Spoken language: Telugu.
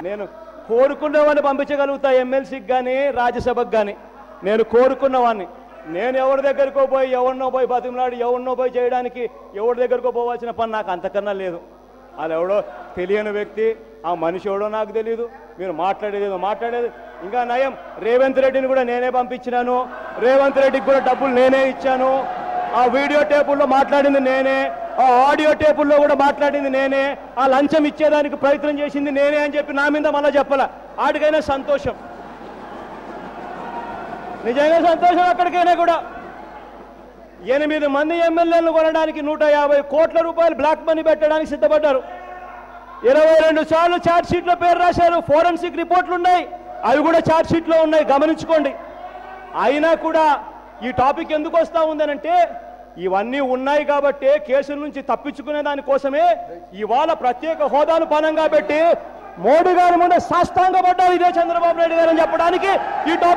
నేను కోరుకున్నవాడిని పంపించగలుగుతా, ఎమ్మెల్సీకి కానీ రాజ్యసభకు కానీ. నేను కోరుకున్నవాడిని. నేను ఎవరి దగ్గరకో పోయి ఎవరినో పోయి బతిమలాడి ఎవరినో పోయి చేయడానికి ఎవరి దగ్గరకో పోవాల్సిన పని నాకు అంతకన్నా లేదు. అది ఎవడో తెలియని వ్యక్తి, ఆ మనిషి ఎవడో నాకు తెలియదు. మీరు మాట్లాడేది ఇంకా నయం. రేవంత్ రెడ్డిని కూడా నేనే పంపించినాను, రేవంత్ రెడ్డికి కూడా డబ్బులు నేనే ఇచ్చాను. ఆ వీడియో టేపుల్లో మాట్లాడింది నేనే, ఆ ఆడియో టేపుల్లో కూడా మాట్లాడింది నేనే, ఆ లంచం ఇచ్చేదానికి ప్రయత్నం చేసింది నేనే అని చెప్పి నా మీద మళ్ళీ చెప్పాల. ఆడికైనా సంతోషం, నిజంగా సంతోషం. అక్కడికైనా కూడా 8 మంది ఎమ్మెల్యేలను కొనడానికి 150 కోట్ల రూపాయలు బ్లాక్ మనీ పెట్టడానికి సిద్ధపడ్డారు. 22 సార్లు ఛార్జ్ షీట్లో పేరు రాశారు. ఫోరెన్సిక్ రిపోర్ట్లు ఉన్నాయి, అవి కూడా ఛార్జ్ షీట్లో ఉన్నాయి, గమనించుకోండి. అయినా కూడా ఈ టాపిక్ ఎందుకు వస్తూ ఉందనంటే ఇవన్నీ ఉన్నాయి కాబట్టి కేసుల నుంచి తప్పించుకునే దానికోసమే ఇవాళ ప్రత్యేక హోదాను పనంగా పెట్టి మోడీ గారి ముందు సాష్టాంగపడ్డారు ఇదే చంద్రబాబు నాయుడు గారు అని చెప్పడానికి ఈ టాపిక్